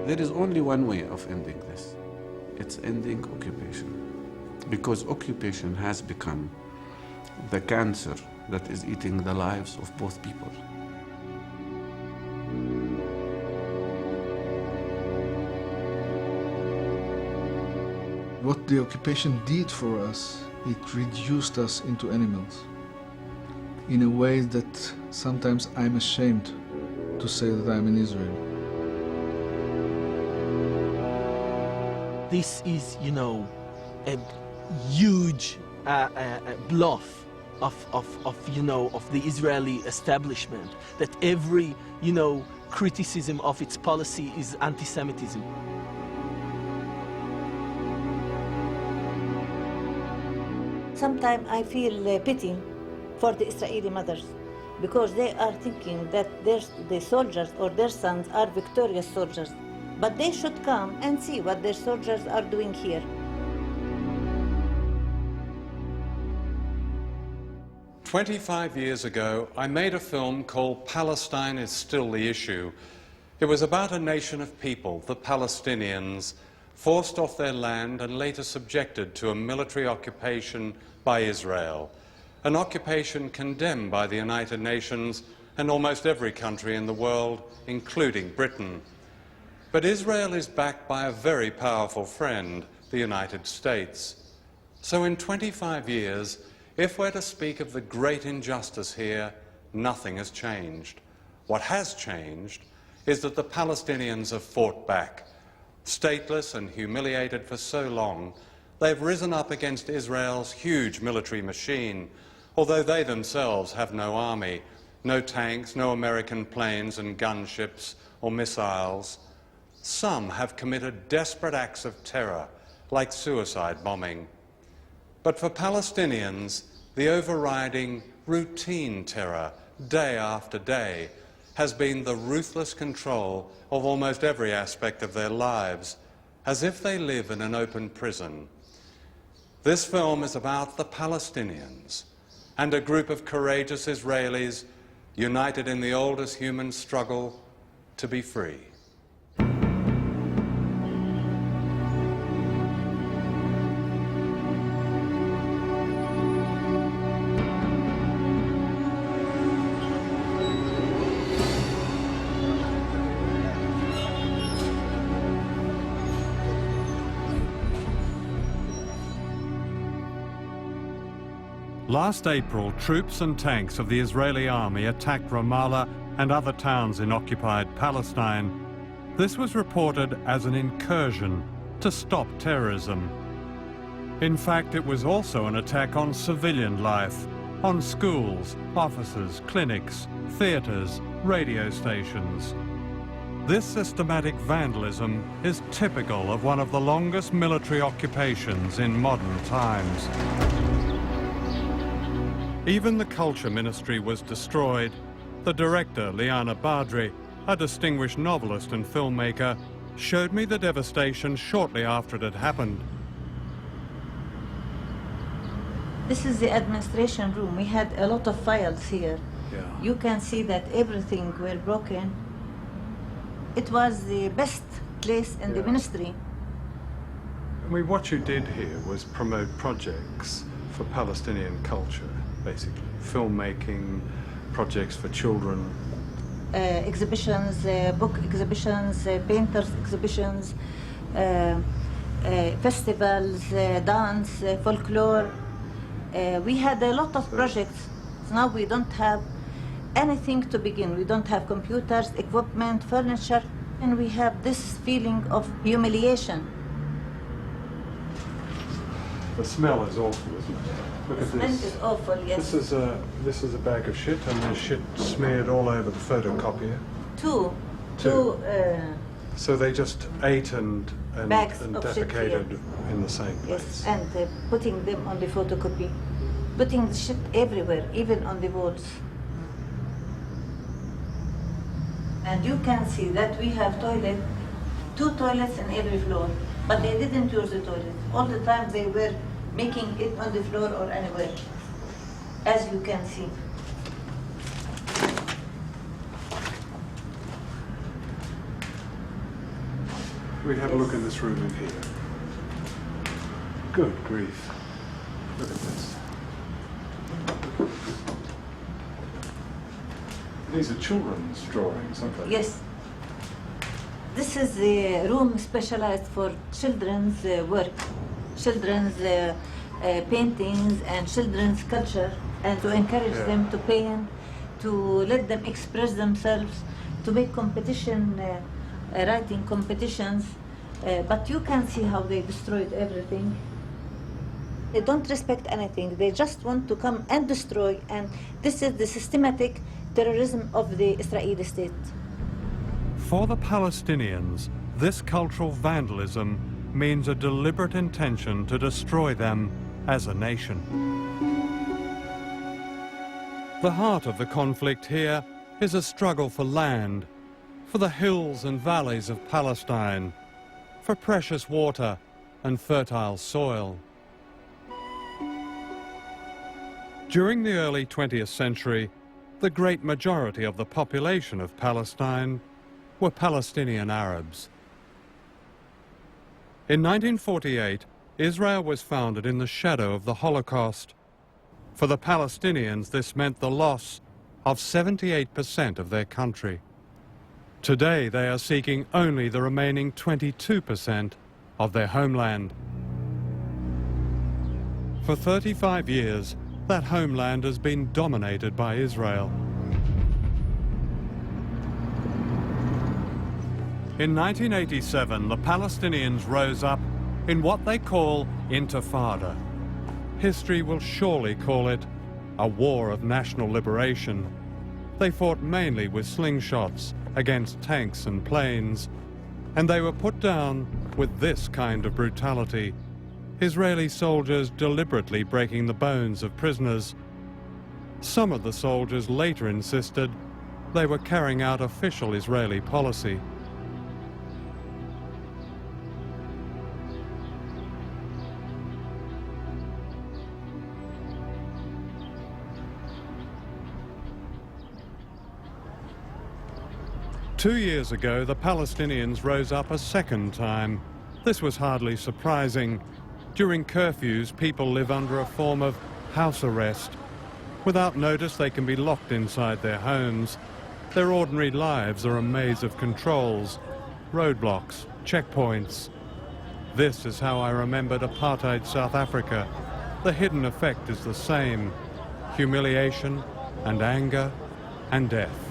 There is only one way of ending this. It's ending occupation. Because occupation has become the cancer that is eating the lives of both people. What the occupation did for us, it reduced us into animals in a way that sometimes I'm ashamed to say that I'm in Israel. This is, you know, a huge bluff of the Israeli establishment, that every, you know, criticism of its policy is anti-Semitism. Sometimes I feel pity for the Israeli mothers, because they are thinking that the soldiers or their sons are victorious soldiers. But they should come and see what their soldiers are doing here. "25 years ago, I made a film called Palestine is Still the Issue. It was about a nation of people, the Palestinians, forced off their land and later subjected to a military occupation by Israel, an occupation condemned by the United Nations and almost every country in the world, including Britain. But Israel is backed by a very powerful friend, the United States. So in 25 years, if we're to speak of the great injustice here, nothing has changed. What has changed is that the Palestinians have fought back. Stateless and humiliated for so long, they've risen up against Israel's huge military machine, although they themselves have no army, no tanks, no American planes and gunships or missiles. Some have committed desperate acts of terror, like suicide bombing. But for Palestinians, the overriding routine terror, day after day, has been the ruthless control of almost every aspect of their lives, as if they live in an open prison. This film is about the Palestinians and a group of courageous Israelis united in the oldest human struggle to be free. Last April, troops and tanks of the Israeli army attacked Ramallah and other towns in occupied Palestine. This was reported as an incursion to stop terrorism. In fact, it was also an attack on civilian life, on schools, offices, clinics, theaters, radio stations. This systematic vandalism is typical of one of the longest military occupations in modern times. Even the Culture Ministry was destroyed. The director, Liana Badri, a distinguished novelist and filmmaker, showed me the devastation shortly after it had happened. This is the administration room. We had a lot of files here. Yeah. You can see that everything were broken. It was the best place in the ministry. I mean, what you did here was promote projects for Palestinian culture, basically. Filmmaking, projects for children. Exhibitions, book exhibitions, painters exhibitions, festivals, dance, folklore. We had a lot of projects. Now we don't have anything to begin. We don't have computers, equipment, furniture, and we have this feeling of humiliation. The smell is awful, isn't it? Look at this. Smell is awful, yes. This is a bag of shit, and there's shit smeared all over the photocopier. Two. So they just ate and Bags of shit defecated here. in the same Yes, place. and putting them on the photocopy. Putting the shit everywhere, even on the walls. And you can see that we have two toilets in every floor, but they didn't use the toilet. All the time they were making it on the floor or anywhere, as you can see. Can we have a look in this room in here? Good grief. Look at this. These are children's drawings, aren't they? Yes. This is a room specialized for children's work, children's paintings and children's culture, and to encourage them to paint, to let them express themselves, to make competition, writing competitions. But you can see how they destroyed everything. They don't respect anything. They just want to come and destroy, and this is the systematic terrorism of the Israeli state. For the Palestinians, this cultural vandalism means a deliberate intention to destroy them as a nation. The heart of the conflict here is a struggle for land, for the hills and valleys of Palestine, for precious water and fertile soil. During the early 20th century, the great majority of the population of Palestine were Palestinian Arabs. In 1948, Israel was founded in the shadow of the Holocaust. For the Palestinians, this meant the loss of 78% of their country. Today, they are seeking only the remaining 22% of their homeland. For 35 years, that homeland has been dominated by Israel. In 1987, the Palestinians rose up in what they call Intifada. History will surely call it a war of national liberation. They fought mainly with slingshots against tanks and planes, and they were put down with this kind of brutality. Israeli soldiers deliberately breaking the bones of prisoners. Some of the soldiers later insisted they were carrying out official Israeli policy. Two years ago, the Palestinians rose up a second time. This was hardly surprising. During curfews, people live under a form of house arrest. Without notice, they can be locked inside their homes. Their ordinary lives are a maze of controls, roadblocks, checkpoints. This is how I remembered apartheid South Africa. The hidden effect is the same: humiliation and anger and death.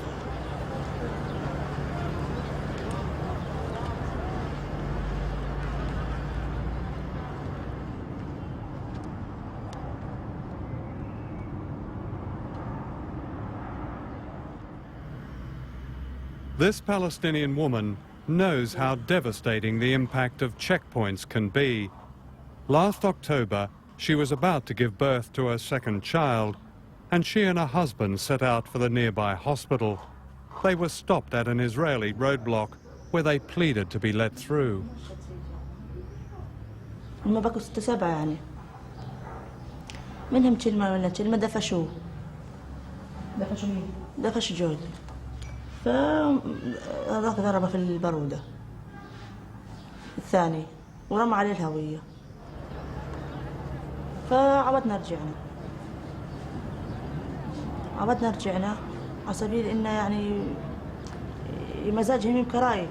This Palestinian woman knows how devastating the impact of checkpoints can be. Last October, she was about to give birth to her second child, and she and her husband set out for the nearby hospital. They were stopped at an Israeli roadblock where they pleaded to be let through. ما بقوا 6 7 يعني منهم كلمة ولا كلمة دفشوه مين؟ دفش جوزي فهذاك ضربه في البرودة الثاني ورمى عليه الهوية فعودنا رجعنا على سبيل إنه يعني مزاجهم كرايب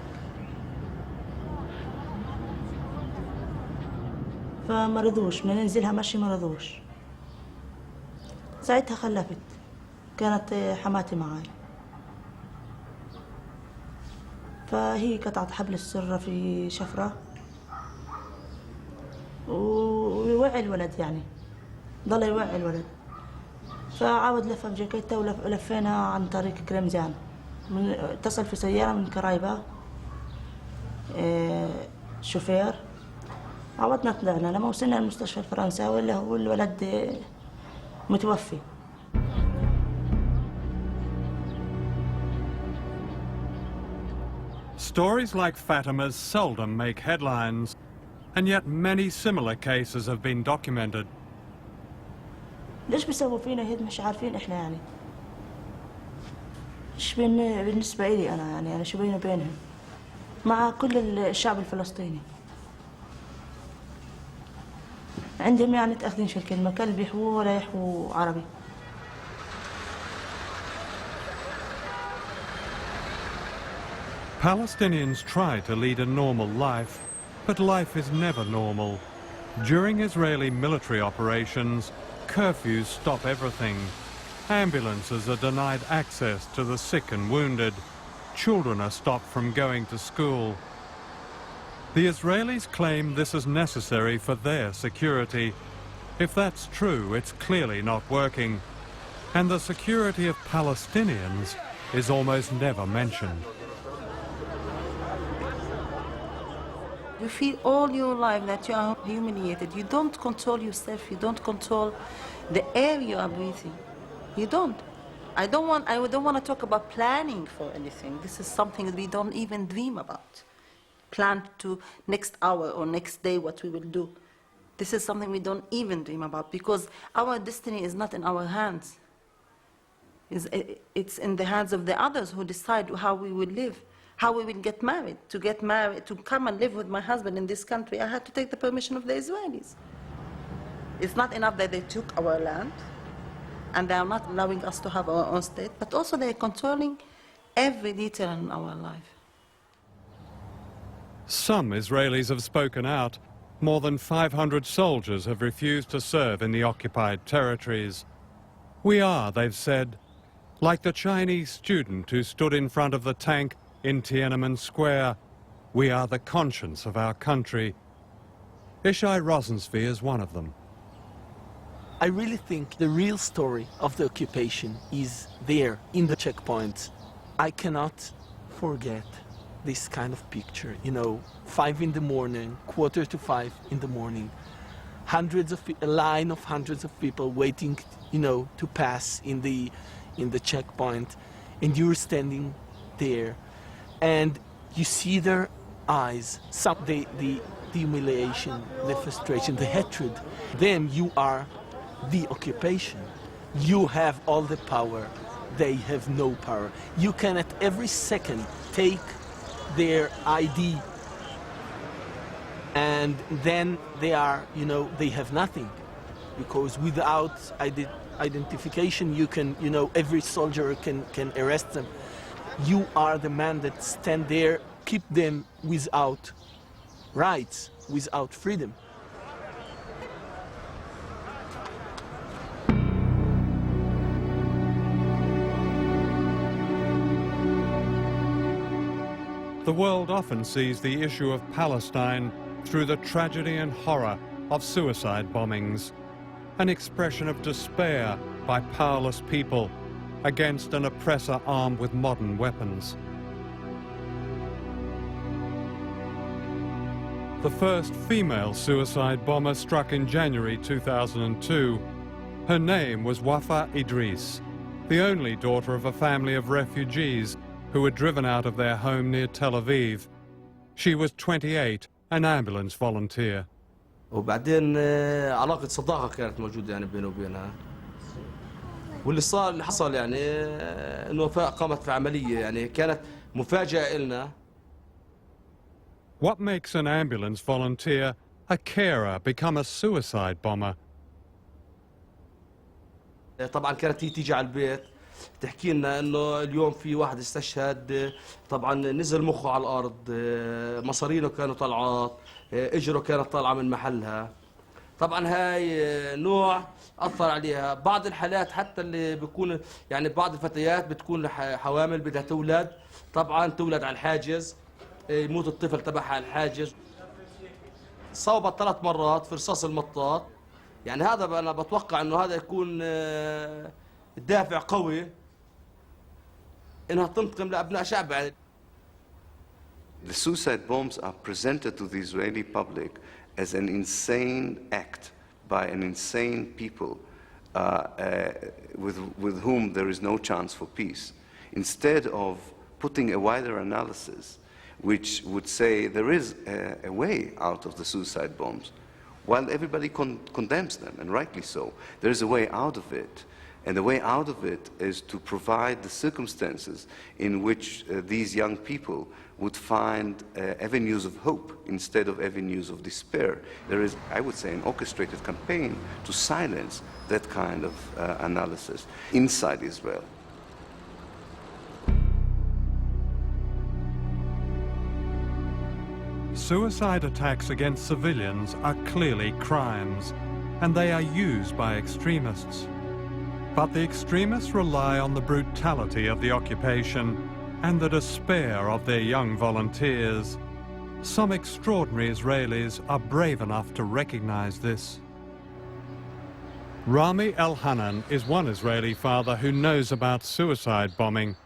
فما رضوش بدنا ننزلها مشي ما رضوش ساعتها خلفت كانت حماتي معاي فهي قطعت حبل السرة في شفرة ويوعي الولد يعني ضل يوعي الولد فعاود لفه في جاكيته ولفينا عن طريق كرمزان اتصل في سيارة من كرايبة شوفير عودنا طلعنا لما وصلنا المستشفى الفرنساوي اللي هو الولد متوفي. Stories like Fatima's seldom make headlines, and yet many similar cases have been documented. ليش بيسووا فينا هيك مش عارفين احنا يعني. ايش بالنسبة لي انا يعني شو بيني وبينهم. مع كل الشعب الفلسطيني. عندهم يعني تاخذين شو الكلمة، كان بيحووا ولا يحووا عربي. Palestinians try to lead a normal life, but life is never normal. During Israeli military operations, curfews stop everything. Ambulances are denied access to the sick and wounded. Children are stopped from going to school. The Israelis claim this is necessary for their security. If that's true, it's clearly not working. And the security of Palestinians is almost never mentioned. You feel all your life that you are humiliated. You don't control yourself. You don't control the air you are breathing. You don't. I don't want to talk about planning for anything. This is something that we don't even dream about. Plan to next hour or next day what we will do. This is something we don't even dream about because our destiny is not in our hands. It's in the hands of the others who decide how we will live. How we will get married. To come and live with my husband in this country, I had to take the permission of the Israelis. It's not enough that they took our land, and they are not allowing us to have our own state, but also they are controlling every detail in our life. Some Israelis have spoken out. More than 500 soldiers have refused to serve in the occupied territories. We are, they've said, like the Chinese student who stood in front of the tank in Tiananmen Square. We are the conscience of our country. Ishai Rosensvee is one of them. I really think the real story of the occupation is there in the checkpoints. I cannot forget this kind of picture, 5 in the morning, 4:45 in the morning, a line of hundreds of people waiting, to pass in the checkpoint, and you're standing there, and you see their eyes, the humiliation, the frustration, the hatred. Then you are the occupation. You have all the power. They have no power. You can at every second take their ID, and then they are, they have nothing, because without identification, you can, every soldier can arrest them. You are the man that stand there, keep them without rights, without freedom. The world often sees the issue of Palestine through the tragedy and horror of suicide bombings, an expression of despair by powerless people against an oppressor armed with modern weapons. The first female suicide bomber struck in January 2002. Her name was Wafa Idris, the only daughter of a family of refugees who were driven out of their home near Tel Aviv. She was 28, an ambulance volunteer. وبعدين علاقة صداقة كانت موجودة يعني بينه وبينها. اللي حصل يعني إنه وفاء قامت في عملية يعني كانت مفاجأة إلنا. What makes an ambulance volunteer, a carer, become a suicide bomber? طبعا كانت هي تيجي على البيت تحكي لنا إنه اليوم في واحد استشهد، طبعا نزل مخه على الأرض، مصارينه كانوا طلعات، اجره كانت طالعة من محلها. طبعا هاي نوع أثر عليها. بعض الحالات حتى اللي بيكون يعني بعض الفتيات بتكون حوامل بدها تولد، طبعا تولد على الحاجز، يموت الطفل تبعها على الحاجز. صوبت 3 مرات في رصاص المطاط. يعني هذا أنا بتوقع إنه هذا يكون دافع قوي إنها تنتقم لأبناء شعبها. The suicide bombs are presented to the Israeli public as an insane act by an insane people with whom there is no chance for peace, instead of putting a wider analysis which would say there is a way out of the suicide bombs. While everybody condemns them, and rightly so, there is a way out of it. And the way out of it is to provide the circumstances in which these young people would find avenues of hope instead of avenues of despair. There is, I would say, an orchestrated campaign to silence that kind of analysis inside Israel. Suicide attacks against civilians are clearly crimes, and they are used by extremists. But the extremists rely on the brutality of the occupation and the despair of their young volunteers. Some extraordinary Israelis are brave enough to recognize this. Rami El-Hanan is one Israeli father who knows about suicide bombing.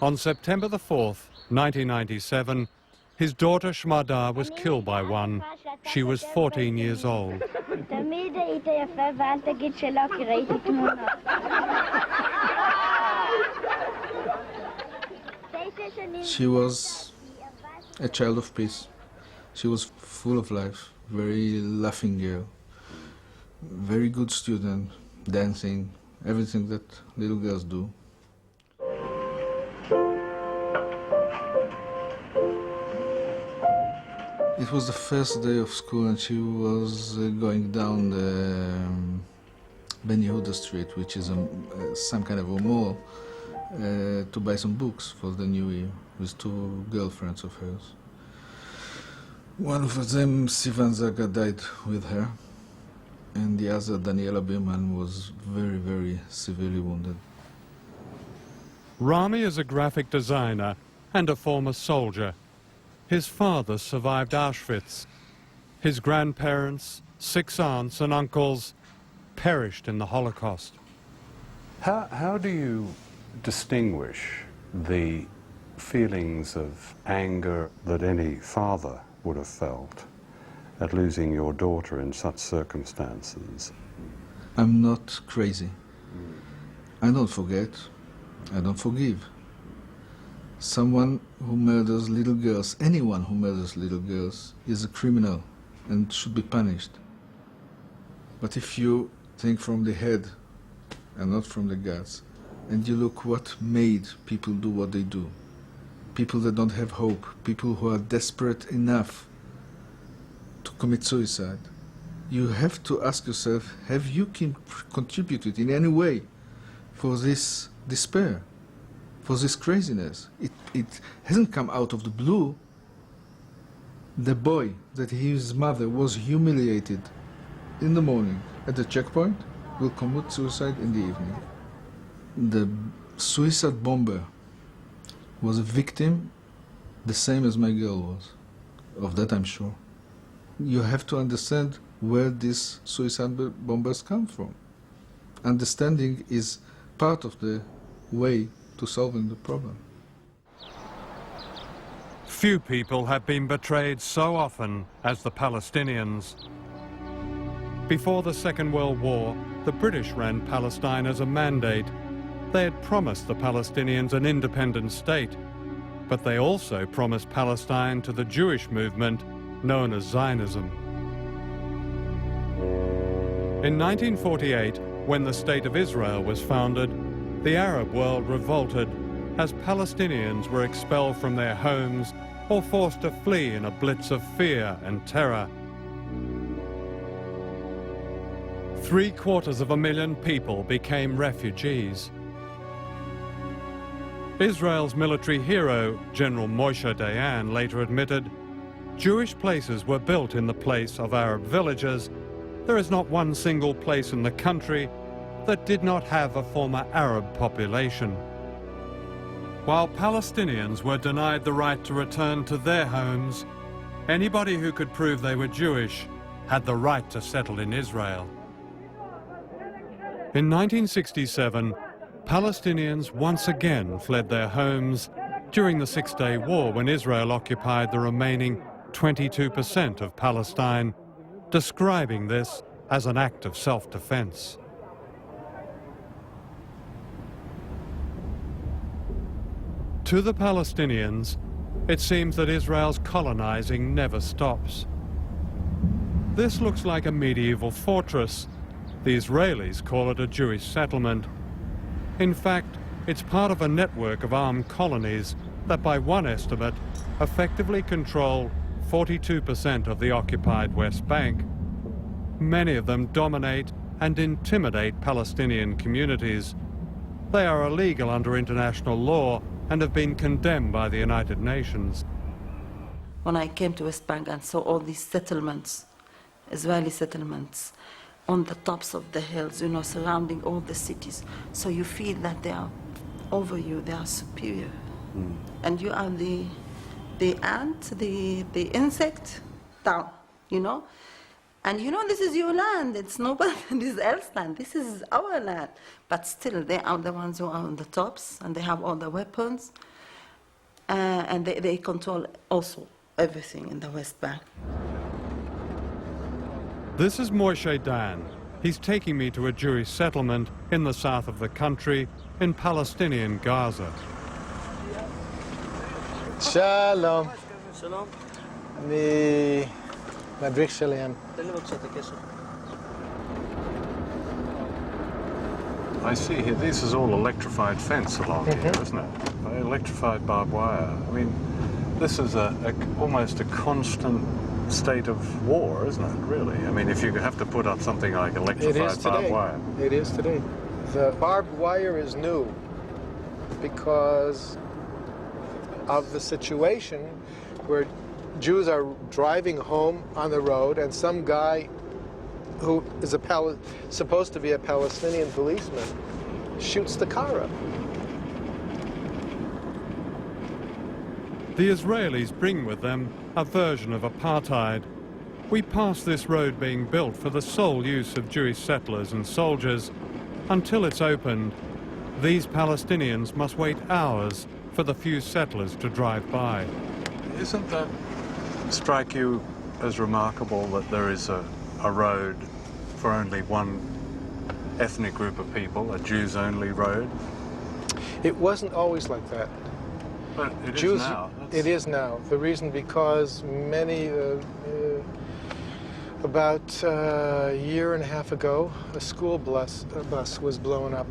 On September the 4th, 1997, his daughter Shmada was killed by one. She was 14 years old. She was a child of peace. She was full of life, very laughing girl, very good student, dancing, everything that little girls do. It was the first day of school and she was going down the Ben Yehuda Street, which is some kind of a mall, to buy some books for the new year with two girlfriends of hers. One of them, Sivan Zaga, died with her, and the other, Daniela Birman, was very, very severely wounded. Rami is a graphic designer and a former soldier. His father survived Auschwitz. His grandparents, 6 aunts and uncles perished in the Holocaust. How do you distinguish the feelings of anger that any father would have felt at losing your daughter in such circumstances? I'm not crazy. I don't forget. I don't forgive. Someone who murders little girls, anyone who murders little girls, is a criminal and should be punished. But if you think from the head and not from the guts, and you look what made people do what they do, people that don't have hope, people who are desperate enough to commit suicide, you have to ask yourself, have you contributed in any way for this despair, for this craziness? It hasn't come out of the blue. The boy that his mother was humiliated in the morning at the checkpoint will commit suicide in the evening. The suicide bomber was a victim the same as my girl was. Of that I'm sure. You have to understand where these suicide bombers come from. Understanding is part of the way to solving the problem. Few people have been betrayed so often as the Palestinians. Before the Second World War, the British ran Palestine as a mandate. They had promised the Palestinians an independent state, but they also promised Palestine to the Jewish movement known as Zionism. In 1948, when the State of Israel was founded, the Arab world revolted as Palestinians were expelled from their homes or forced to flee in a blitz of fear and terror. 750,000 people became refugees. Israel's military hero, General Moshe Dayan, later admitted, Jewish places were built in the place of Arab villages. There is not one single place in the country that did not have a former Arab population. While Palestinians were denied the right to return to their homes, anybody who could prove they were Jewish had the right to settle in Israel. In 1967, Palestinians once again fled their homes during the Six-Day War when Israel occupied the remaining 22% of Palestine, describing this as an act of self-defense. To the Palestinians, it seems that Israel's colonizing never stops. This looks like a medieval fortress. The Israelis call it a Jewish settlement. In fact, it's part of a network of armed colonies that, by one estimate, effectively control 42% of the occupied West Bank. Many of them dominate and intimidate Palestinian communities. They are illegal under international law and have been condemned by the United Nations. When I came to West Bank and saw all these settlements, Israeli settlements, on the tops of the hills, you know, surrounding all the cities, so you feel that they are over you, they are superior. And you are the ant, the insect down, you know? And you know, this is your land, it's nobody else's land, this is our land. But still, they are the ones who are on the tops, and they have all the weapons, and they control also everything in the West Bank. This is Moshe Dan. He's taking me to a Jewish settlement in the south of the country, in Palestinian Gaza. Shalom. Shalom. אני מדריך שלהם. תן לי בבקשה את הקשר. I see here, this is all electrified fence along here, isn't it? Electrified barbed wire. I mean, this is almost a constant state of war, isn't it, really? I mean, if you have to put up something like electrified barbed wire. It is today. The barbed wire is new because of the situation where Jews are driving home on the road and some guy who is supposed to be a Palestinian policeman shoots the car up. The Israelis bring with them a version of apartheid. We pass this road being built for the sole use of Jewish settlers and soldiers. Until it's opened, these Palestinians must wait hours for the few settlers to drive by. Isn't that strike you as remarkable that there is a road for only one ethnic group of people, a Jews-only road? It wasn't always like that. But it Jews, is now. It is now. The reason because many, about a year and a half ago, a school bus was blown up,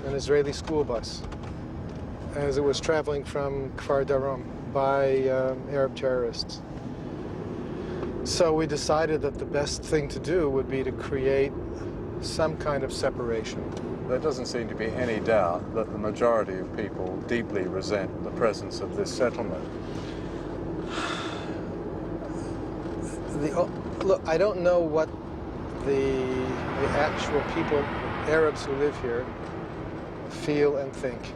an Israeli school bus, as it was traveling from Kfar Darom by Arab terrorists. So we decided that the best thing to do would be to create some kind of separation. There doesn't seem to be any doubt that the majority of people deeply resent the presence of this settlement. Look, I don't know what the actual people, Arabs who live here, feel and think.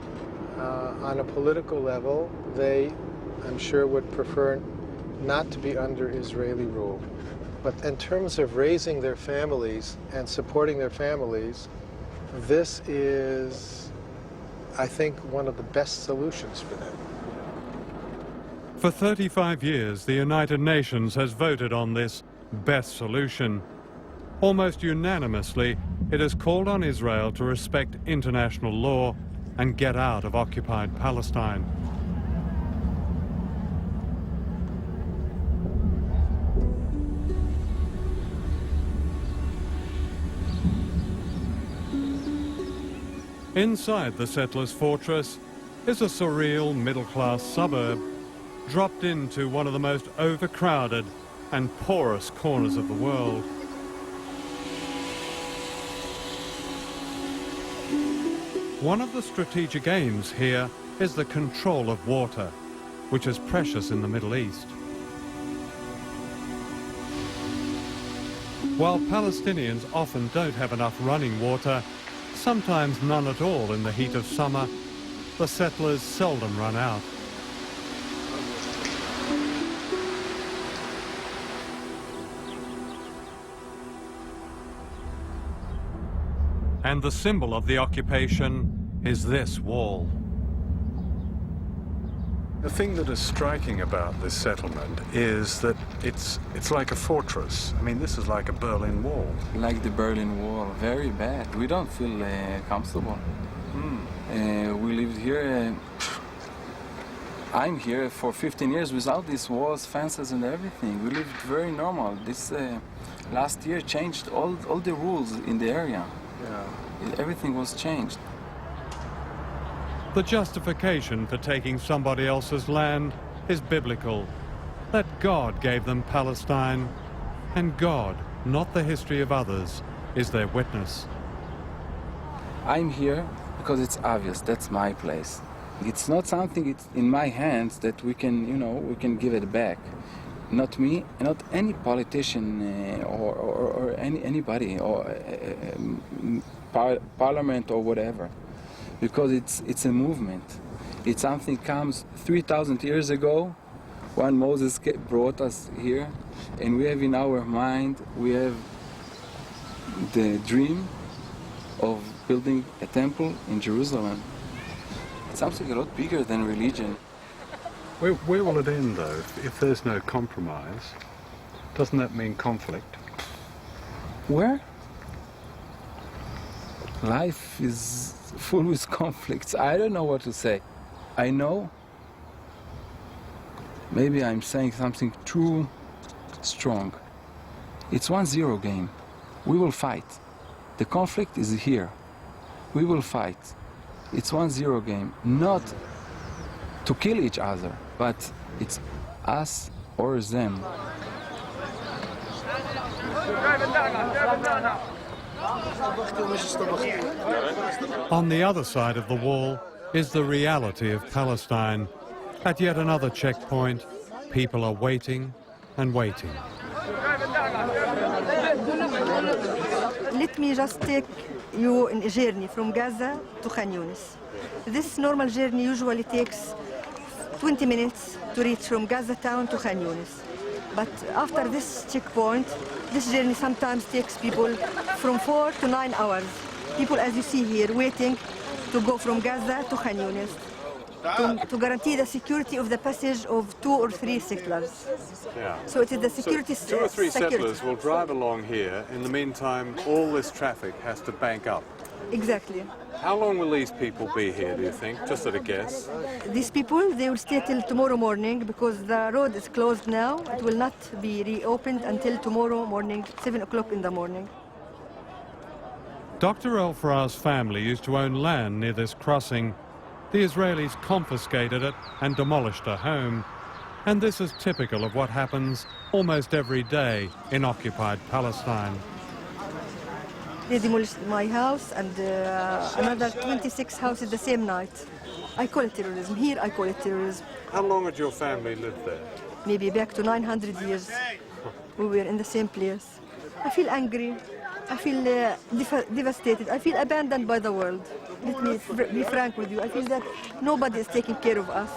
On a political level, they, I'm sure, would prefer not to be under Israeli rule. But in terms of raising their families and supporting their families, this is, I think, one of the best solutions for them. For 35 years, the United Nations has voted on this best solution. Almost unanimously, it has called on Israel to respect international law and get out of occupied Palestine. Inside the settlers' fortress is a surreal middle-class suburb, dropped into one of the most overcrowded and porous corners of the world. One of the strategic aims here is the control of water, which is precious in the Middle East. While Palestinians often don't have enough running water, sometimes none at all in the heat of summer, the settlers seldom run out. And the symbol of the occupation is this wall. The thing that is striking about this settlement is that it's like a fortress. I mean, this is like a Berlin Wall. Like the Berlin Wall, very bad. We don't feel comfortable. We lived here, I'm here for 15 years without these walls, fences and everything. We lived very normal. This last year changed all the rules in the area. Yeah. Everything was changed. The justification for taking somebody else's land is biblical. That God gave them Palestine, and God, not the history of others, is their witness. I'm here because it's obvious, that's my place. It's not something it's in my hands that we can, we can give it back. Not me, not any politician or anybody or parliament or whatever, because it's a movement. It's something comes 3,000 years ago when Moses brought us here, and we have in our mind, we have the dream of building a temple in Jerusalem. It's something a lot bigger than religion. Where will it end, though? If there's no compromise, doesn't that mean conflict? Where? Life is full with conflicts. I don't know what to say. I know maybe I'm saying something too strong. It's 1-0 game. We will fight. The conflict is here. We will fight. It's 1-0 game. Not to kill each other, but it's us or them. On the other side of the wall is the reality of Palestine. At yet another checkpoint, people are waiting and waiting. Let me just take you in a journey from Gaza to Khan Yunis. This normal journey usually takes 20 minutes to reach from Gaza town to Khan Yunis. But after this checkpoint, this journey sometimes takes people from 4 to 9 hours. People, as you see here, waiting to go from Gaza to Khan Yunis to guarantee the security of the passage of 2 or 3 settlers. Yeah. So it is the security. So 2 or 3 settlers will drive along here. In the meantime, all this traffic has to bank up. Exactly. How long will these people be here, do you think? Just at a guess. These people, they will stay till tomorrow morning because the road is closed now. It will not be reopened until tomorrow morning, 7 o'clock in the morning. Dr. El-Farah's family used to own land near this crossing. The Israelis confiscated it and demolished her home. And this is typical of what happens almost every day in occupied Palestine. They demolished my house and another 26 houses the same night. I call it terrorism. Here I call it terrorism. How long had your family lived there? Maybe back to 900 years. We were in the same place. I feel angry. I feel devastated. I feel abandoned by the world. Let me be frank with you. I feel that nobody is taking care of us.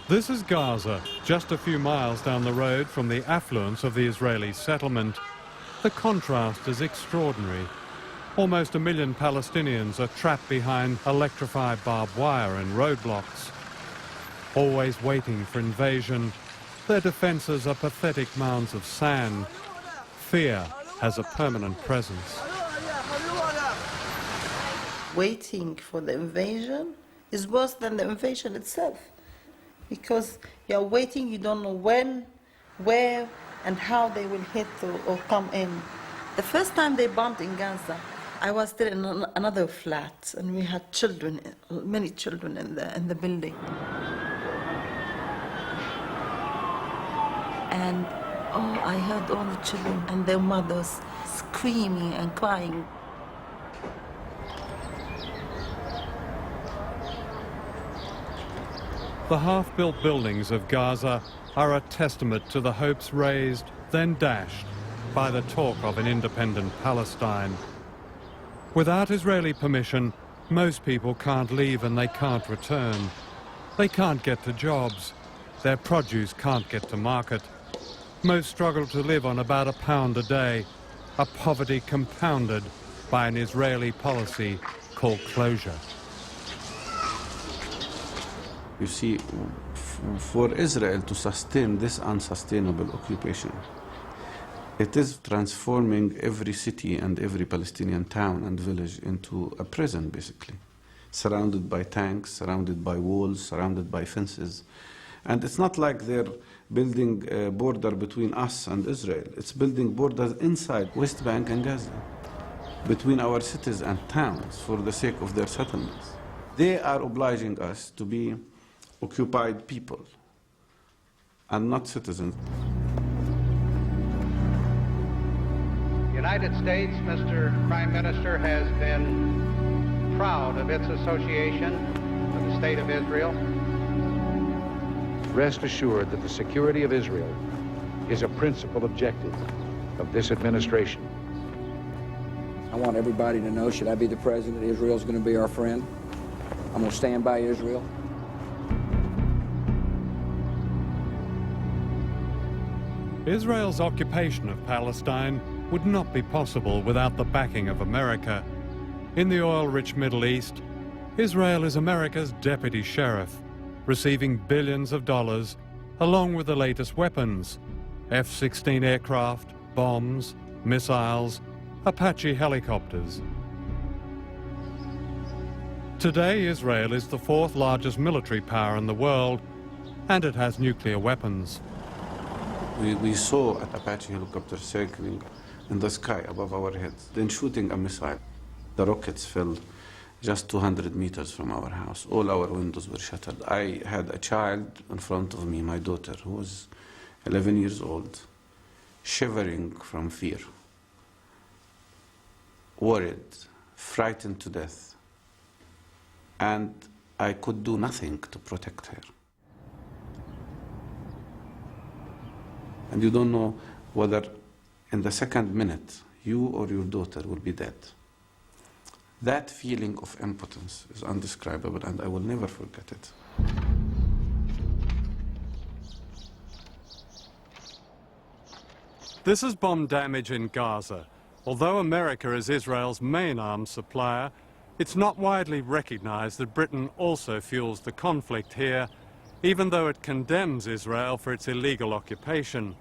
This is Gaza, just a few miles down the road from the affluence of the Israeli settlement. The contrast is extraordinary. Almost 1 million Palestinians are trapped behind electrified barbed wire and roadblocks. Always waiting for invasion, their defences are pathetic mounds of sand. Fear has a permanent presence. Waiting for the invasion is worse than the invasion itself. Because you're waiting, you don't know when, where, and how they will hit or come in. The first time they bombed in Gaza, I was still in another flat, and we had children, many children in the building. And I heard all the children and their mothers screaming and crying. The half-built buildings of Gaza are a testament to the hopes raised, then dashed, by the talk of an independent Palestine. Without Israeli permission, most people can't leave and they can't return. They can't get to jobs. Their produce can't get to market. Most struggle to live on about £1 a day, a poverty compounded by an Israeli policy called closure. You see, for Israel to sustain this unsustainable occupation, It is transforming every city and every Palestinian town and village into a prison, basically. Surrounded by tanks, surrounded by walls, surrounded by fences. And it's not like they're building a border between us and Israel. It's building borders inside West Bank and Gaza, between our cities and towns for the sake of their settlements. They are obliging us to be occupied people and not citizens. The United States, Mr. Prime Minister, has been proud of its association with the State of Israel. Rest assured that the security of Israel is a principal objective of this administration. I want everybody to know, should I be the president, Israel's going to be our friend. I'm going to stand by Israel. Israel's occupation of Palestine would not be possible without the backing of America. In the oil-rich Middle East, Israel is America's deputy sheriff, receiving billions of dollars along with the latest weapons, F-16 aircraft, bombs, missiles, Apache helicopters. Today, Israel is the fourth largest military power in the world, and it has nuclear weapons. We saw an Apache helicopter circling in the sky above our heads, then shooting a missile. The rockets fell just 200 meters from our house. All our windows were shattered. I had a child in front of me, my daughter, who was 11 years old, shivering from fear, worried, frightened to death. And I could do nothing to protect her. And you don't know whether in the second minute you or your daughter will be dead. That feeling of impotence is indescribable, and I will never forget it. This is bomb damage in Gaza. Although America is Israel's main arms supplier, it's not widely recognized that Britain also fuels the conflict here, even though it condemns Israel for its illegal occupation.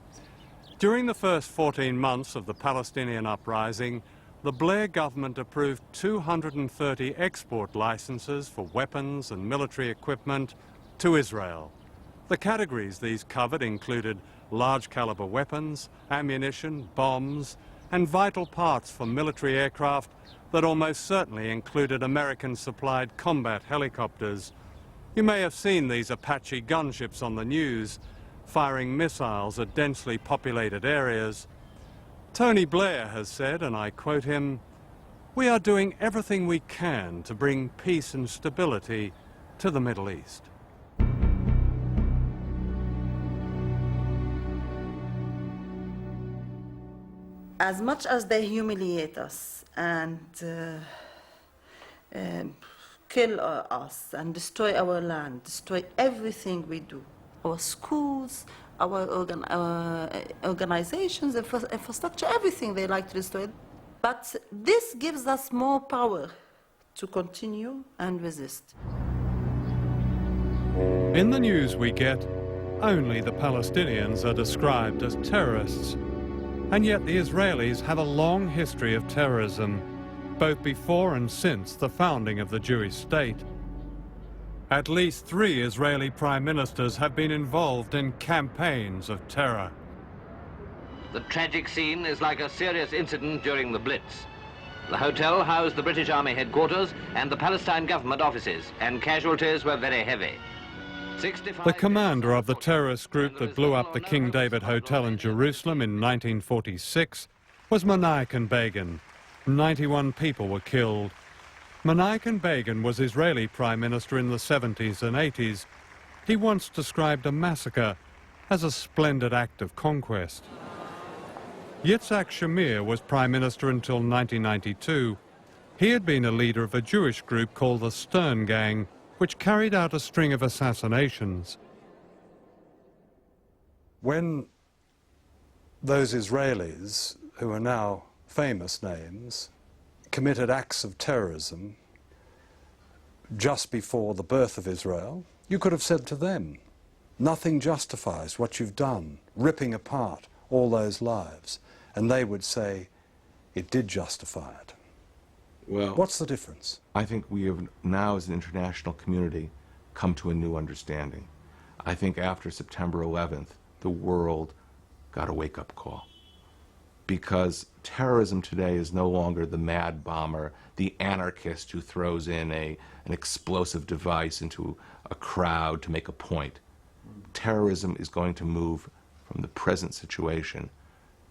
During the first 14 months of the Palestinian uprising, the Blair government approved 230 export licenses for weapons and military equipment to Israel. The categories these covered included large-caliber weapons, ammunition, bombs, and vital parts for military aircraft that almost certainly included American-supplied combat helicopters. You may have seen these Apache gunships on the news, firing missiles at densely populated areas. Tony Blair has said, and I quote him, "We are doing everything we can to bring peace and stability to the Middle East." As much as they humiliate us and kill us and destroy our land, destroy everything we do, our schools, our organizations, infrastructure, everything they like to destroy. But this gives us more power to continue and resist. In the news we get, only the Palestinians are described as terrorists. And yet the Israelis have a long history of terrorism, both before and since the founding of the Jewish state. At least 3 Israeli prime ministers have been involved in campaigns of terror. The tragic scene is like a serious incident during the Blitz. The hotel housed the British Army headquarters and the Palestine government offices, and casualties were very heavy. The commander of the terrorist group that blew up the King David Hotel in Jerusalem in 1946 was Menachem Begin. 91 people were killed. Menachem Begin was Israeli prime minister in the 70s and 80s. He once described a massacre as a splendid act of conquest. Yitzhak Shamir was prime minister until 1992. He had been a leader of a Jewish group called the Stern Gang, which carried out a string of assassinations. When those Israelis, who are now famous names, committed acts of terrorism just before the birth of Israel, you could have said to them, nothing justifies what you've done, ripping apart all those lives. and they would say it did justify it. Well, what's the difference? I think we have now, as an international community, come to a new understanding. I think after September 11th, the world got a wake-up call. Because terrorism today is no longer the mad bomber, the anarchist who throws in an explosive device into a crowd to make a point. Terrorism is going to move from the present situation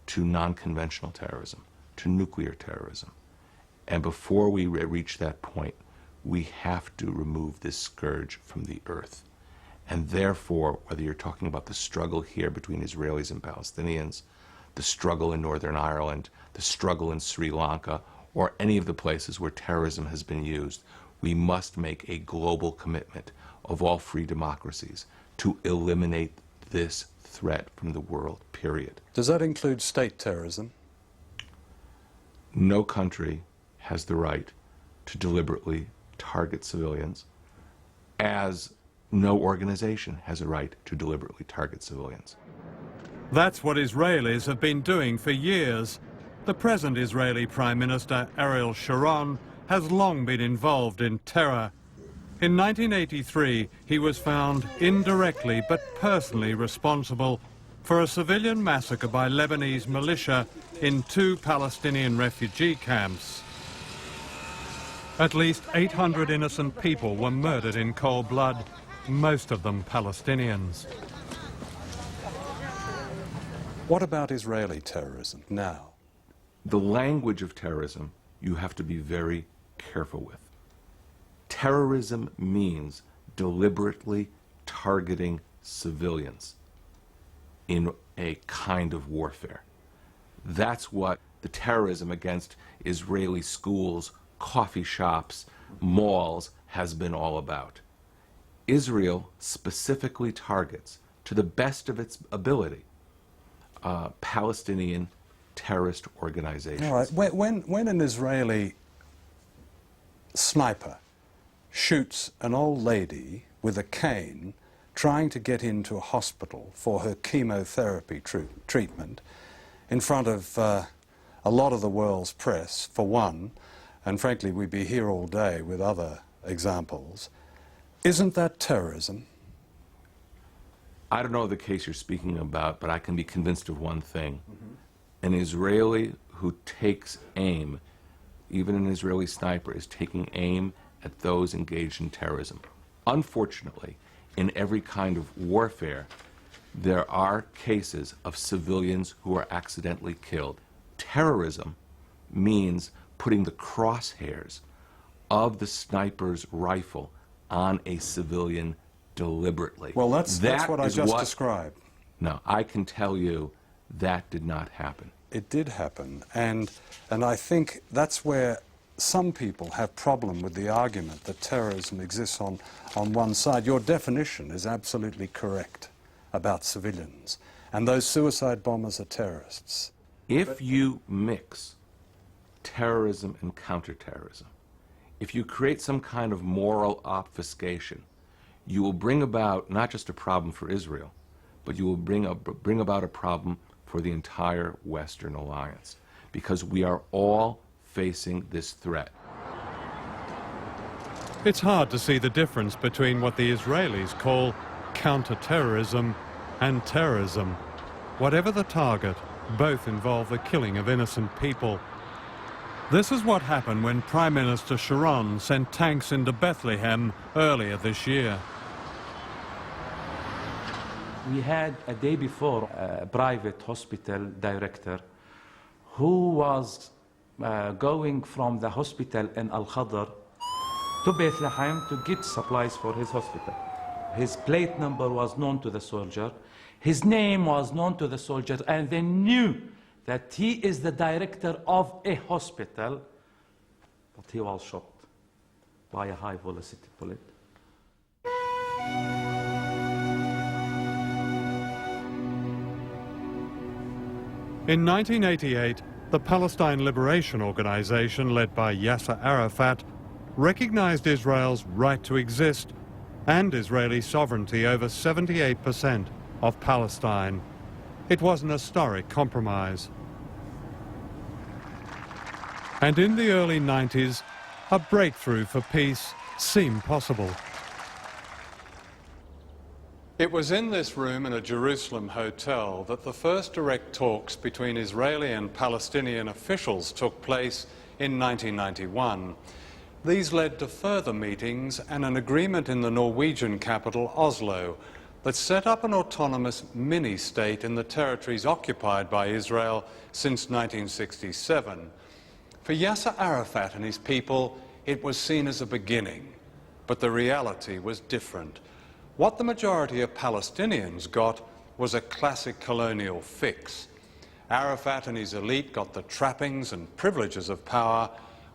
to non-conventional terrorism, to nuclear terrorism. And before we reach that point, we have to remove this scourge from the earth. And therefore, whether you're talking about the struggle here between Israelis and Palestinians, the struggle in Northern Ireland, the struggle in Sri Lanka, or any of the places where terrorism has been used, we must make a global commitment of all free democracies to eliminate this threat from the world, period. Does that include state terrorism? No country has the right to deliberately target civilians, as no organization has a right to deliberately target civilians. That's what Israelis have been doing for years. The present Israeli Prime Minister, Ariel Sharon, has long been involved in terror. In 1983, he was found indirectly but personally responsible for a civilian massacre by Lebanese militia in 2 Palestinian refugee camps. At least 800 innocent people were murdered in cold blood, most of them Palestinians. What about Israeli terrorism now? The language of terrorism you have to be very careful with. Terrorism means deliberately targeting civilians in a kind of warfare. That's what the terrorism against Israeli schools, coffee shops, malls has been all about. Israel specifically targets, to the best of its ability, Palestinian terrorist organizations. All right. When an Israeli sniper shoots an old lady with a cane trying to get into a hospital for her chemotherapy treatment in front of a lot of the world's press, for one, and frankly we'd be here all day with other examples, isn't that terrorism? I don't know the case you're speaking about, but I can be convinced of one thing. An Israeli who takes aim, even an Israeli sniper, is taking aim at those engaged in terrorism. Unfortunately, in every kind of warfare, there are cases of civilians who are accidentally killed. Terrorism means putting the crosshairs of the sniper's rifle on a civilian deliberately. Well, that's what I just described. No, I can tell you that did not happen. It did happen, and I think that's where some people have problem with the argument that terrorism exists on one side. Your definition is absolutely correct about civilians, and those suicide bombers are terrorists. If you mix terrorism and counterterrorism, if you create some kind of moral obfuscation, you will bring about not just a problem for Israel, but you will bring about a problem for the entire Western alliance, because we are all facing this threat. It's hard to see the difference between what the Israelis call counter-terrorism and terrorism. Whatever the target, both involve the killing of innocent people. This is what happened when Prime Minister Sharon sent tanks into Bethlehem earlier this year. We had a day before a private hospital director who was going from the hospital in Al-Khadr to Bethlehem to get supplies for his hospital. His plate number was known to the soldier, his name was known to the soldier, and they knew that he is the director of a hospital, but he was shot by a high-velocity bullet. In 1988, the Palestine Liberation Organization, led by Yasser Arafat, recognized Israel's right to exist and Israeli sovereignty over 78% of Palestine. It was an historic compromise. And in the early 90s, a breakthrough for peace seemed possible. It was in this room in a Jerusalem hotel that the first direct talks between Israeli and Palestinian officials took place in 1991. These led to further meetings and an agreement in the Norwegian capital, Oslo, that set up an autonomous mini-state in the territories occupied by Israel since 1967. For Yasser Arafat and his people, it was seen as a beginning, but the reality was different. What the majority of Palestinians got was a classic colonial fix. Arafat and his elite got the trappings and privileges of power,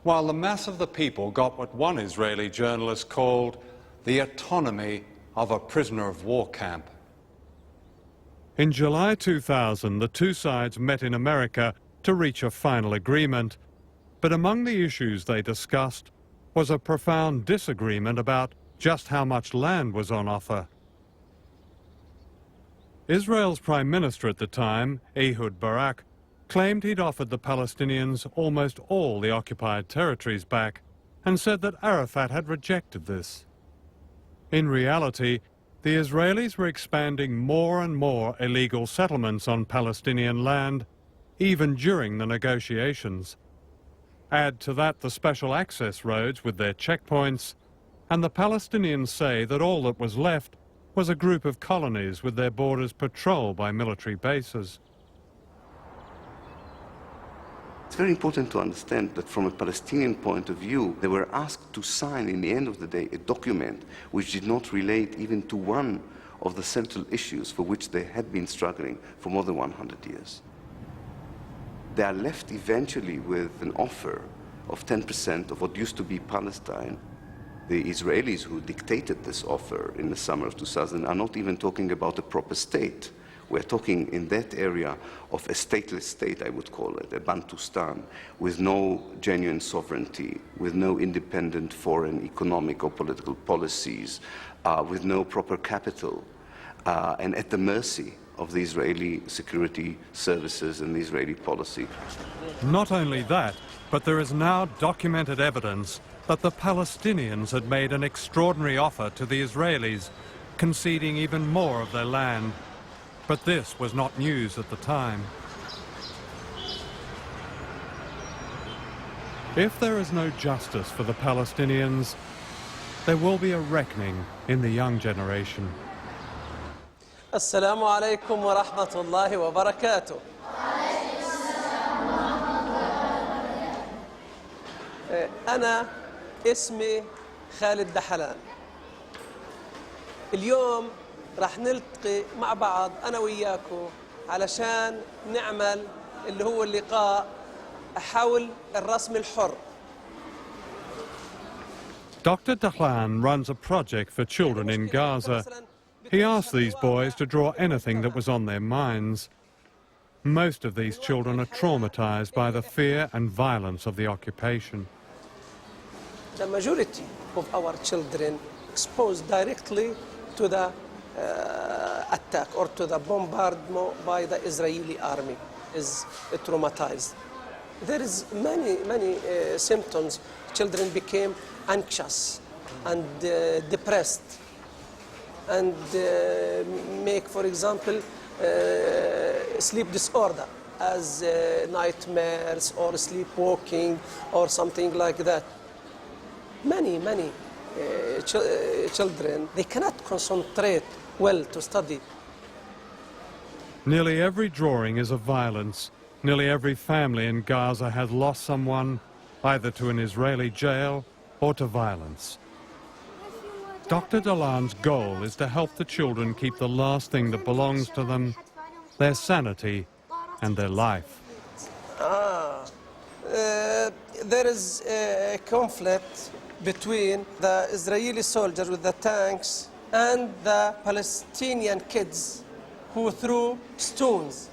while the mass of the people got what one Israeli journalist called the autonomy of a prisoner of war camp. In July 2000, the two sides met in America to reach a final agreement, but among the issues they discussed was a profound disagreement about just how much land was on offer. Israel's Prime Minister at the time, Ehud Barak, claimed he'd offered the Palestinians almost all the occupied territories back and said that Arafat had rejected this. In reality, the Israelis were expanding more and more illegal settlements on Palestinian land, even during the negotiations. Add to that the special access roads with their checkpoints, and the Palestinians say that all that was left was a group of colonies with their borders patrolled by military bases. It's very important to understand that from a Palestinian point of view, they were asked to sign, in the end of the day, a document which did not relate even to one of the central issues for which they had been struggling for more than 100 years. They are left eventually with an offer of 10% of what used to be Palestine. The Israelis who dictated this offer in the summer of 2000 are not even talking about a proper state. We're talking in that area of a stateless state, I would call it, a Bantustan, with no genuine sovereignty, with no independent foreign economic or political policies, with no proper capital, and at the mercy of the Israeli security services and the Israeli policy. Not only that, but there is now documented evidence that the Palestinians had made an extraordinary offer to the Israelis, conceding even more of their land. But this was not news at the time. If there is no justice for the Palestinians, there will be a reckoning in the young generation. Assalamu alaikum wa rahmatullahi wa barakatuh. أنا اسمي خالد دحلان. اليوم راح نلتقي مع بعض أنا وياكم علشان نعمل اللي هو اللقاء حول الرسم الحر. Dr. Dahlan runs a project for children in Gaza. He asked these boys to draw anything that was on their minds. Most of these children are traumatized by the fear and violence of the occupation. The majority of our children exposed directly to the attack or to the bombardment by the Israeli army is traumatized. There is many symptoms. Children became anxious and depressed and make, for example, sleep disorder as nightmares or sleepwalking or something like that. Many children, they cannot concentrate well to study. Nearly every drawing is of violence. Nearly every family in Gaza has lost someone, either to an Israeli jail or to violence. Dr. Dahlan's goal is to help the children keep the last thing that belongs to them, their sanity and their life. There is a conflict between the Israeli soldiers with the tanks and the Palestinian kids who threw stones.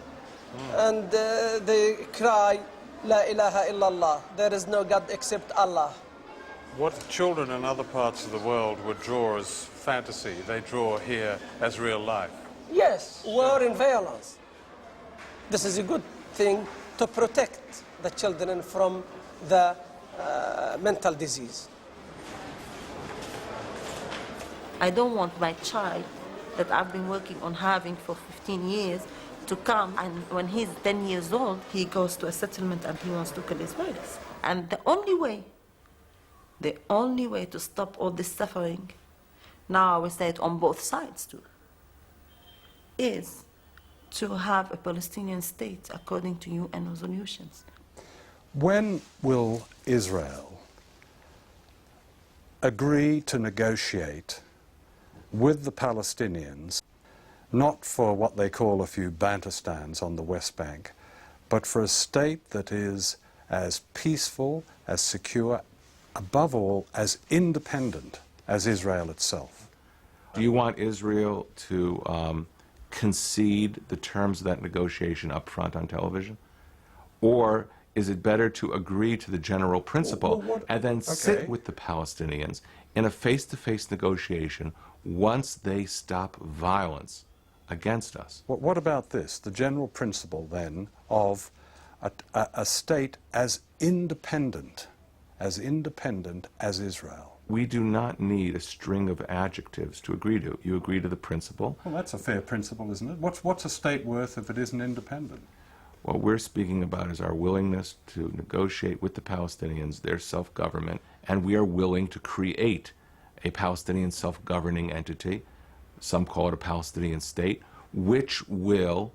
And they cry, La ilaha illallah, there is no God except Allah. What children in other parts of the world would draw as fantasy, they draw here as real life. Yes, war and violence. This is a good thing to protect the children from the mental disease. I don't want my child that I've been working on having for 15 years to come, and when he's 10 years old, he goes to a settlement and he wants to kill Israelis. And the only way to stop all this suffering, now I will say it on both sides too, is to have a Palestinian state according to UN resolutions. When will Israel agree to negotiate with the Palestinians, not for what they call a few bantustans on the West Bank, but for a state that is as peaceful, as secure, above all, as independent as Israel itself? Do you want Israel to concede the terms of that negotiation up front on television? Or is it better to agree to the general principle and then sit with the Palestinians in a face-to-face negotiation once they stop violence against us? What about this, the general principle then of a state as independent as Israel? We do not need a string of adjectives to agree to. You agree to the principle. Well, that's a fair principle, isn't it? What's a state worth if it isn't independent? What we're speaking about is our willingness to negotiate with the Palestinians, their self-government, and we are willing to create a Palestinian self-governing entity, some call it a Palestinian state, which will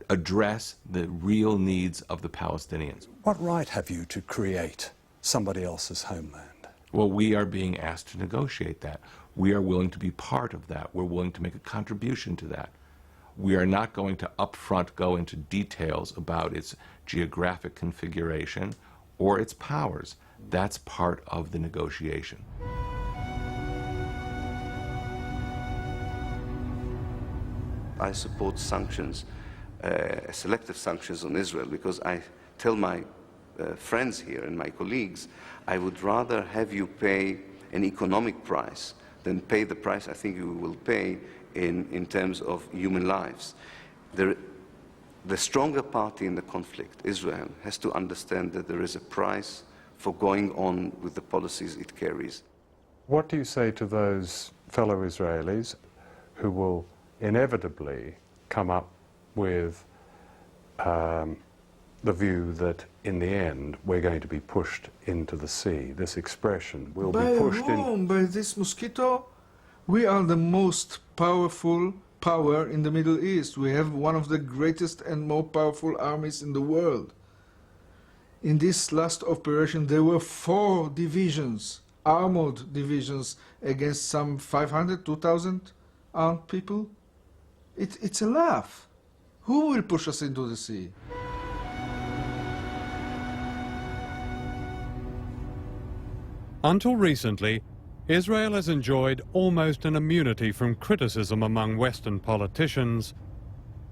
address the real needs of the Palestinians. What right have you to create somebody else's homeland? Well, we are being asked to negotiate that. We are willing to be part of that. We're willing to make a contribution to that. We are not going to upfront go into details about its geographic configuration or its powers. That's part of the negotiation. I support sanctions, selective sanctions on Israel, because I tell my friends here and my colleagues, I would rather have you pay an economic price than pay the price I think you will pay in terms of human lives. The stronger party in the conflict, Israel, has to understand that there is a price for going on with the policies it carries. What do you say to those fellow Israelis who will inevitably come up with the view that in the end we're going to be pushed into the sea? This expression, we'll be pushed in. By this mosquito, we are the most powerful power in the Middle East. We have one of the greatest and more powerful armies in the world. In this last operation, there were 4 divisions, armored divisions, against some 500, 2,000 armed people. It's a laugh. Who will push us into the sea? Until recently, Israel has enjoyed almost an immunity from criticism among Western politicians.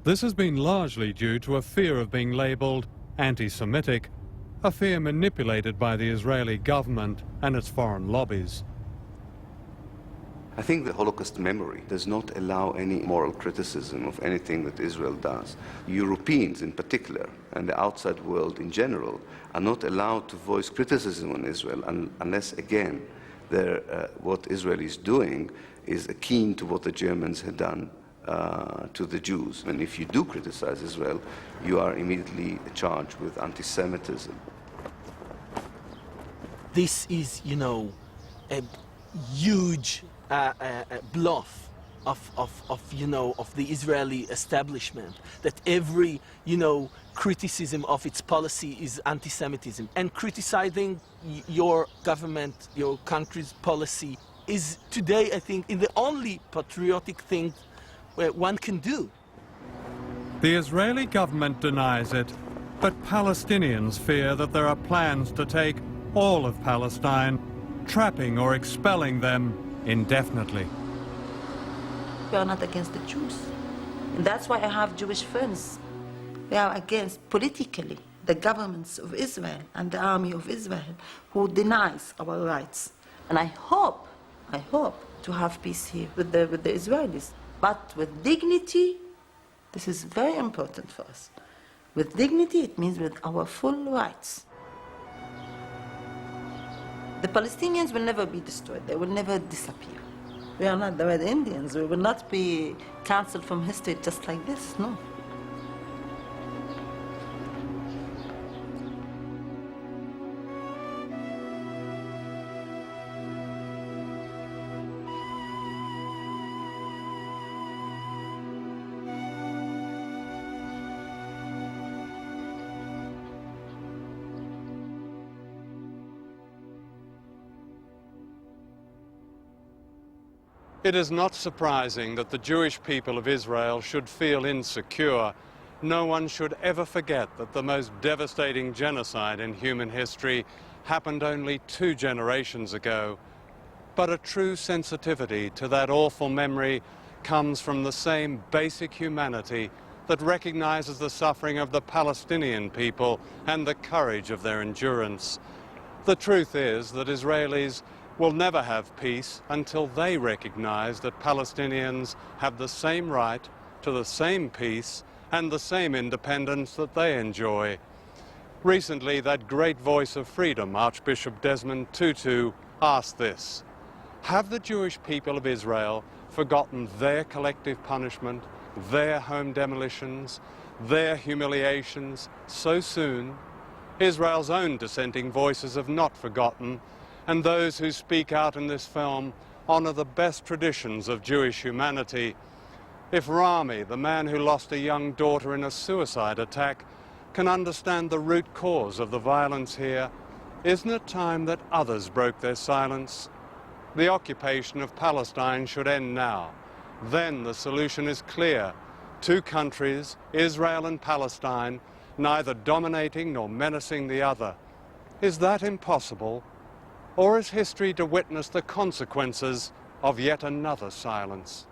This has been largely due to a fear of being labelled anti-Semitic, a fear manipulated by the Israeli government and its foreign lobbies. I think the Holocaust memory does not allow any moral criticism of anything that Israel does. Europeans in particular, and the outside world in general, are not allowed to voice criticism on Israel unless, again, what Israel is doing is akin to what the Germans had done to the Jews. And if you do criticize Israel, you are immediately charged with anti-Semitism. This is, a huge bluff of the Israeli establishment, that every, criticism of its policy is anti-Semitism. And criticizing your government, your country's policy is today, I think, the only patriotic thing one can do. The Israeli government denies it, but Palestinians fear that there are plans to take all of Palestine, trapping or expelling them indefinitely. We are not against the Jews. And that's why I have Jewish friends. We are against, politically, the governments of Israel and the army of Israel who denies our rights. And I hope to have peace here with the Israelis. But with dignity, this is very important for us. With dignity, it means with our full rights. The Palestinians will never be destroyed. They will never disappear. We are not the Red Indians. We will not be cancelled from history just like this, no. It is not surprising that the Jewish people of Israel should feel insecure. No one should ever forget that the most devastating genocide in human history happened only 2 generations ago. But a true sensitivity to that awful memory comes from the same basic humanity that recognizes the suffering of the Palestinian people and the courage of their endurance. The truth is that Israelis will never have peace until they recognize that Palestinians have the same right to the same peace and the same independence that they enjoy. Recently, that great voice of freedom, Archbishop Desmond Tutu, asked this: have the Jewish people of Israel forgotten their collective punishment, their home demolitions, their humiliations so soon? Israel's own dissenting voices have not forgotten, and those who speak out in this film honor the best traditions of Jewish humanity. If Rami, the man who lost a young daughter in a suicide attack, can understand the root cause of the violence here, isn't it time that others broke their silence? The occupation of Palestine should end now. Then the solution is clear: 2 countries, Israel and Palestine, neither dominating nor menacing the other. Is that impossible? Or is history to witness the consequences of yet another silence?